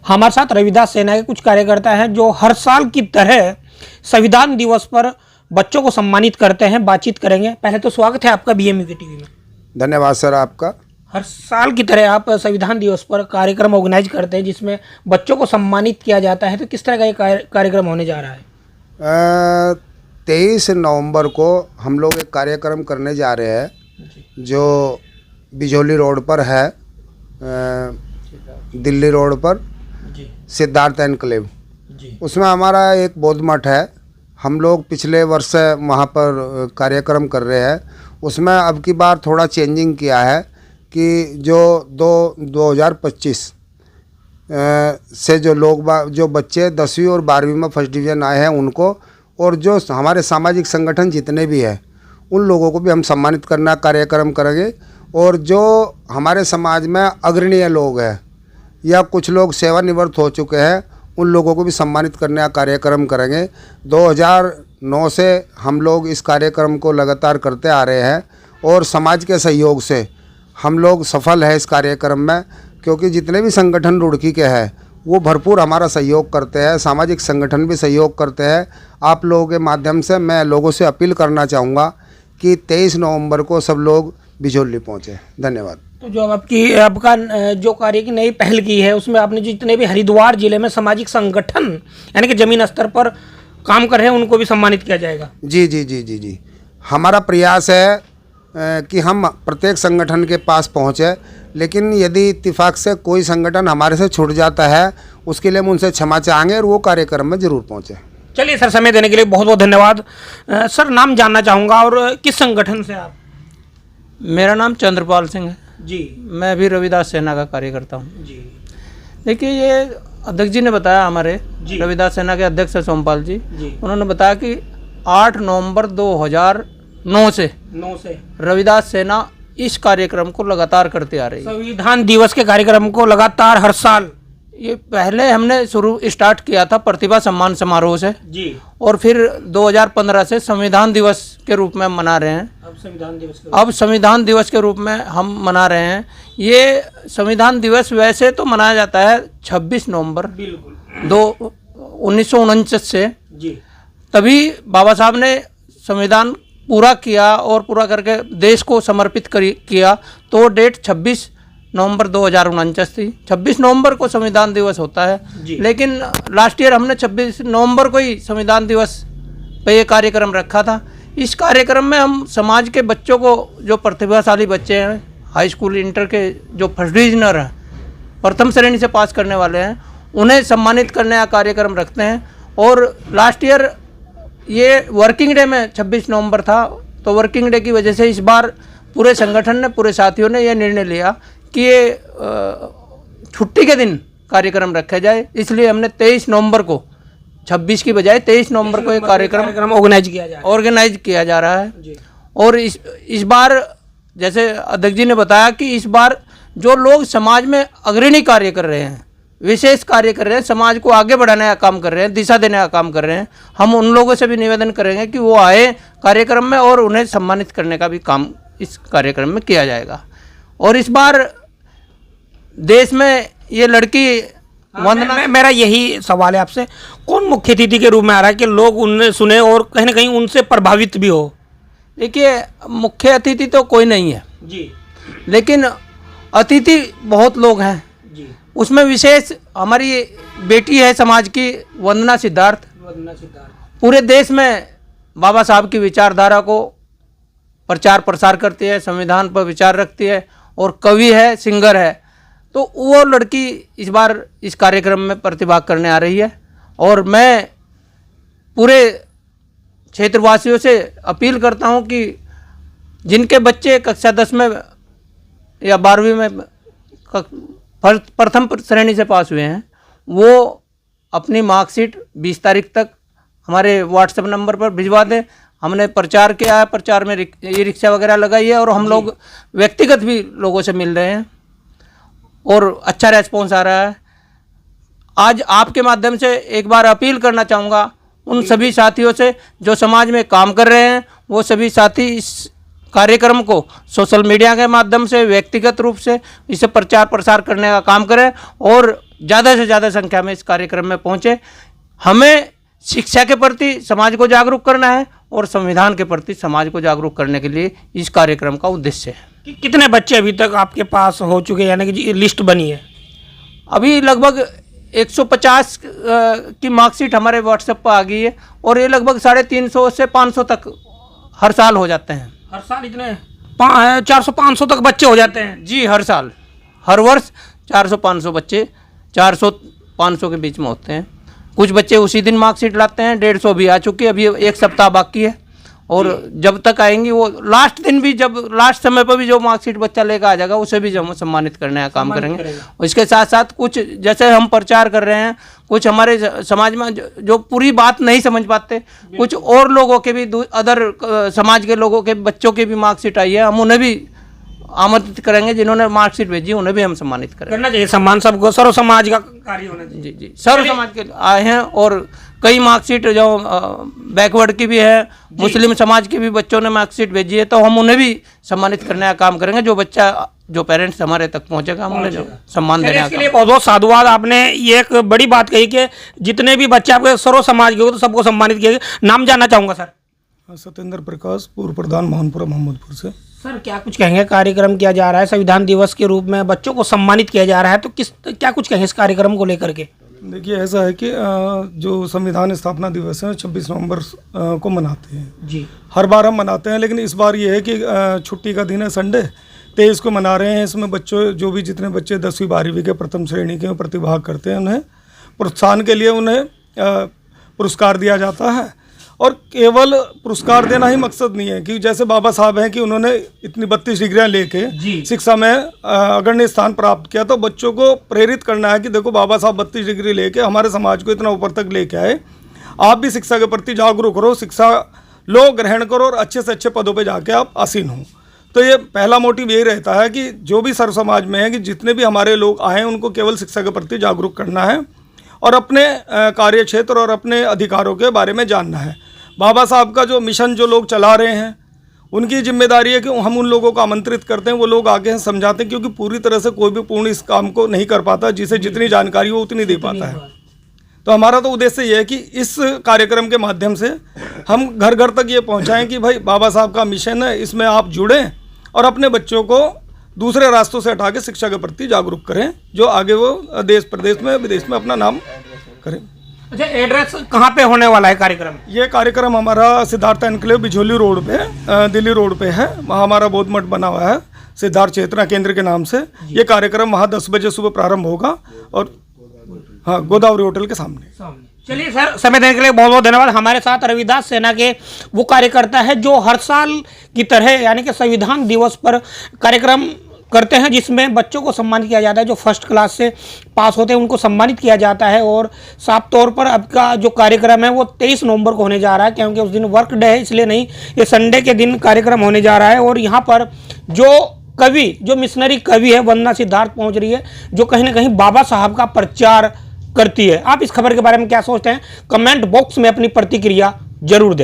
हमारे साथ रविदास सेना के कुछ कार्यकर्ता हैं जो हर साल की तरह संविधान दिवस पर बच्चों को सम्मानित करते हैं। बातचीत करेंगे। पहले तो स्वागत है आपका बीएमयू टीवी में। धन्यवाद सर आपका। हर साल की तरह आप संविधान दिवस पर कार्यक्रम ऑर्गेनाइज करते हैं जिसमें बच्चों को सम्मानित किया जाता है, तो किस तरह का ये कार्यक्रम होने जा रहा है? 23 नवंबर को हम लोग एक कार्यक्रम करने जा रहे हैं जो बिजौली रोड पर है, दिल्ली रोड पर सिद्धार्थ एनक्लेव। उसमें हमारा एक बौद्ध मठ है। हम लोग पिछले वर्ष से वहाँ पर कार्यक्रम कर रहे हैं। उसमें अब की बार थोड़ा चेंजिंग किया है कि जो 2025 से जो बच्चे 10वीं और 12वीं में फर्स्ट डिवीज़न आए हैं उनको, और जो हमारे सामाजिक संगठन जितने भी हैं उन लोगों को भी हम सम्मानित करना कार्यक्रम करेंगे। और जो हमारे समाज में अग्रणीय लोग हैं या कुछ लोग सेवानिवृत्त हो चुके हैं उन लोगों को भी सम्मानित करने का कार्यक्रम करेंगे। 2009 से हम लोग इस कार्यक्रम को लगातार करते आ रहे हैं और समाज के सहयोग से हम लोग सफल है इस कार्यक्रम में, क्योंकि जितने भी संगठन रुड़की के हैं वो भरपूर हमारा सहयोग करते हैं, सामाजिक संगठन भी सहयोग करते हैं। आप लोगों के माध्यम से मैं लोगों से अपील करना चाहूँगा कि 23 नवंबर को सब लोग बिजौली पहुँचे। धन्यवाद। तो जो आपका जो कार्य की नई पहल की है उसमें आपने जितने भी हरिद्वार जिले में सामाजिक संगठन यानी कि जमीन स्तर पर काम कर रहे हैं उनको भी सम्मानित किया जाएगा। जी जी जी जी जी, हमारा प्रयास है कि हम प्रत्येक संगठन के पास पहुँचे, लेकिन यदि इत्तेफाक से कोई संगठन हमारे से छूट जाता है उसके लिए हम उनसे क्षमा चाहेंगे और वो कार्यक्रम में ज़रूर पहुँचे। चलिए सर, समय देने के लिए बहुत बहुत धन्यवाद। सर, नाम जानना चाहूँगा और किस संगठन से आप? मेरा नाम चंद्रपाल सिंह है जी। मैं भी रविदास सेना का कार्यकर्ता हूँ जी। देखिए, ये अध्यक्ष जी ने बताया, हमारे रविदास सेना के अध्यक्ष है सोमपाल जी, उन्होंने बताया कि 8 नवंबर 2009 से रविदास सेना इस कार्यक्रम को लगातार करते आ रही है। संविधान दिवस के कार्यक्रम को लगातार हर साल, ये पहले हमने स्टार्ट किया था प्रतिभा सम्मान समारोह से जी, और फिर 2015 से संविधान दिवस के रूप में मना रहे हैं। अब संविधान दिवस के रूप में हम मना रहे हैं। ये संविधान दिवस वैसे तो मनाया जाता है 26 नवंबर 1949 से जी। तभी बाबा साहब ने संविधान पूरा किया और पूरा करके देश को समर्पित किया, तो डेट 26 नवंबर 2049 थी। 26 नवंबर को संविधान दिवस होता है, लेकिन लास्ट ईयर हमने 26 नवंबर को ही संविधान दिवस पे ये कार्यक्रम रखा था। इस कार्यक्रम में हम समाज के बच्चों को, जो प्रतिभाशाली बच्चे हैं, हाई स्कूल इंटर के जो फर्स्ट डिविजनर हैं, प्रथम श्रेणी से पास करने वाले हैं, उन्हें सम्मानित करने का कार्यक्रम रखते हैं। और लास्ट ईयर ये वर्किंग डे में 26 नवंबर था, तो वर्किंग डे की वजह से इस बार पूरे संगठन ने, पूरे साथियों ने यह निर्णय लिया कि ये छुट्टी के दिन कार्यक्रम रखा जाए। इसलिए हमने 23 नवंबर को, 26 की बजाय 23 नवंबर को एक कार्यक्रम ऑर्गेनाइज किया जा रहा है जी। और इस बार जैसे अध्यक्ष जी ने बताया कि इस बार जो लोग समाज में अग्रणी कार्य कर रहे हैं, विशेष कार्य कर रहे हैं, समाज को आगे बढ़ाने का काम कर रहे हैं, दिशा देने का काम कर रहे हैं, हम उन लोगों से भी निवेदन करेंगे कि वो आए कार्यक्रम में और उन्हें सम्मानित करने का भी काम इस कार्यक्रम में किया जाएगा। और इस बार देश में ये लड़की वंदना, मेरा यही सवाल है आपसे, कौन मुख्य अतिथि के रूप में आ रहा है कि लोग उन्हें सुने और कहीं ना कहीं उनसे प्रभावित भी हो? देखिए, मुख्य अतिथि तो कोई नहीं है जी, लेकिन अतिथि बहुत लोग हैं जी। उसमें विशेष हमारी बेटी है समाज की, वंदना सिद्धार्थ। पूरे देश में बाबा साहब की विचारधारा को प्रचार प्रसार करती है, संविधान पर विचार रखती है और कवि है, सिंगर है। तो वो लड़की इस बार इस कार्यक्रम में प्रतिभाग करने आ रही है। और मैं पूरे क्षेत्रवासियों से अपील करता हूं कि जिनके बच्चे कक्षा 10 में या 12वीं में प्रथम श्रेणी से पास हुए हैं, वो अपनी मार्कशीट 20 तारीख तक हमारे व्हाट्सएप नंबर पर भिजवा दें। हमने प्रचार किया है, प्रचार में ई रिक्शा वगैरह लगाई है और हम लोग व्यक्तिगत भी लोगों से मिल रहे हैं और अच्छा रेस्पॉन्स आ रहा है। आज आपके माध्यम से एक बार अपील करना चाहूँगा उन सभी साथियों से जो समाज में काम कर रहे हैं, वो सभी साथी इस कार्यक्रम को सोशल मीडिया के माध्यम से, व्यक्तिगत रूप से इसे प्रचार प्रसार करने का काम करें और ज़्यादा से ज़्यादा संख्या में इस कार्यक्रम में पहुँचे। हमें शिक्षा के प्रति समाज को जागरूक करना है और संविधान के प्रति समाज को जागरूक करने के लिए इस कार्यक्रम का उद्देश्य है। कितने बच्चे अभी तक आपके पास हो चुके, यानी कि लिस्ट बनी है? अभी लगभग 150 की मार्कशीट हमारे व्हाट्सएप पर आ गई है और ये लगभग 350 से 500 तक हर साल हो जाते हैं। हर साल इतने 400-500 तक बच्चे हो जाते हैं? जी, हर साल, हर वर्ष 400-500 बच्चे 400-500 के बीच में होते हैं। कुछ बच्चे उसी दिन मार्कशीट लाते हैं, 150 भी आ चुकी है, अभी एक सप्ताह बाकी है और जब तक आएंगी वो लास्ट दिन भी, जब लास्ट समय पर भी जो मार्कशीट बच्चा लेकर आ जाएगा उसे भी हम सम्मानित करने का काम करेंगे। और इसके साथ साथ कुछ जैसे हम प्रचार कर रहे हैं, कुछ हमारे समाज में जो पूरी बात नहीं समझ पाते, कुछ और लोगों के भी अदर समाज के लोगों के बच्चों की भी मार्कशीट आई है, हम उन्हें भी आमंत्रित करेंगे। जिन्होंने मार्कशीट भेजी उन्हें भी हम सम्मानित करेंगे। करना चाहिए सम्मान, सबको सर्व समाज का कार्य होना चाहिए। जी जी, सर्व समाज के आए हैं और कई मार्कशीट जो बैकवर्ड की भी है, मुस्लिम समाज के भी बच्चों ने मार्कशीट भेजी है, तो हम उन्हें भी सम्मानित करने का काम करेंगे। जो बच्चा, जो पेरेंट्स हमारे तक पहुंचेगा हम उन्हें सम्मान देने का इसके लिए बहुत बहुत साधुवाद। आपने ये एक बड़ी बात कही कि जितने भी बच्चे आपके सर्व समाज के हो तो सबको सम्मानित किया। नाम जानना चाहूँगा सर। सत्येंद्र प्रकाश, पूर्व प्रधान मोहनपुरा मोहम्मदपुर से। सर, क्या कुछ कहेंगे? कार्यक्रम किया जा रहा है, संविधान दिवस के रूप में बच्चों को सम्मानित किया जा रहा है, तो क्या कुछ कहेंगे इस कार्यक्रम को लेकर के? देखिए, ऐसा है कि जो संविधान स्थापना दिवस है 26 नवंबर को मनाते हैं जी। हर बार हम मनाते हैं, लेकिन इस बार ये है कि छुट्टी का दिन है, संडे 23 को मना रहे हैं। इसमें बच्चों, जो भी जितने बच्चे 10वीं 12वीं के प्रथम श्रेणी के प्रतिभाग करते हैं, उन्हें प्रोत्साहन के लिए उन्हें पुरस्कार दिया जाता है। और केवल पुरस्कार देना ही मकसद नहीं है कि जैसे बाबा साहब हैं कि उन्होंने इतनी 32 डिग्रियां लेके शिक्षा में अग्रणी स्थान प्राप्त किया, तो बच्चों को प्रेरित करना है कि देखो बाबा साहब 32 डिग्री लेके हमारे समाज को इतना ऊपर तक लेके आए, आप भी शिक्षा के प्रति जागरूक करो, शिक्षा लो, ग्रहण करो और अच्छे से अच्छे पदों पर जाके आप आसीन हो। तो ये पहला मोटिव यही रहता है कि जो भी सर्व समाज में है कि जितने भी हमारे लोग आए उनको केवल शिक्षा के प्रति जागरूक करना है और अपने कार्य क्षेत्र और अपने अधिकारों के बारे में जानना है। बाबा साहब का जो मिशन जो लोग चला रहे हैं, उनकी जिम्मेदारी है कि हम उन लोगों को आमंत्रित करते हैं, वो लोग आगे समझाते हैं, क्योंकि पूरी तरह से कोई भी पूर्ण इस काम को नहीं कर पाता, जिसे जितनी जानकारी हो उतनी दे पाता है। तो हमारा तो उद्देश्य ये है कि इस कार्यक्रम के माध्यम से हम घर घर तक ये पहुंचाएं कि भाई बाबा साहब का मिशन है, इसमें आप जुड़ें और अपने बच्चों को दूसरे रास्तों से हटा के शिक्षा के प्रति जागरूक करें, जो आगे वो देश प्रदेश में विदेश में अपना नाम करें। अच्छा, एड्रेस कहाँ पे होने वाला है कार्यक्रम? ये कार्यक्रम हमारा सिद्धार्थ एनक्लेव बिझोली रोड पे, दिल्ली रोड पे है। वहाँ हमारा बौद्ध मठ बना हुआ है सिद्धार्थ चेतना केंद्र के नाम से। ये कार्यक्रम वहाँ 10 बजे सुबह प्रारंभ होगा और हाँ, गोदावरी होटल के सामने। चलिए सर, समय देने के लिए बहुत बहुत धन्यवाद। हमारे साथ रविदास सेना के वो कार्यकर्ता है जो हर साल की तरह यानी कि संविधान दिवस पर कार्यक्रम करते हैं, जिसमें बच्चों को सम्मानित किया जाता है। जो फर्स्ट क्लास से पास होते हैं उनको सम्मानित किया जाता है। और साफ तौर पर अब का जो कार्यक्रम है वो 23 नवंबर को होने जा रहा है, क्योंकि उस दिन वर्क डे है, इसलिए नहीं, ये संडे के दिन कार्यक्रम होने जा रहा है। और यहाँ पर जो कवि, जो मिशनरी कवि है वंदना सिद्धार्थ पहुँच रही है, जो कहीं ना कहीं बाबा साहब का प्रचार करती है। आप इस खबर के बारे में क्या सोचते हैं? कमेंट बॉक्स में अपनी प्रतिक्रिया जरूर दें।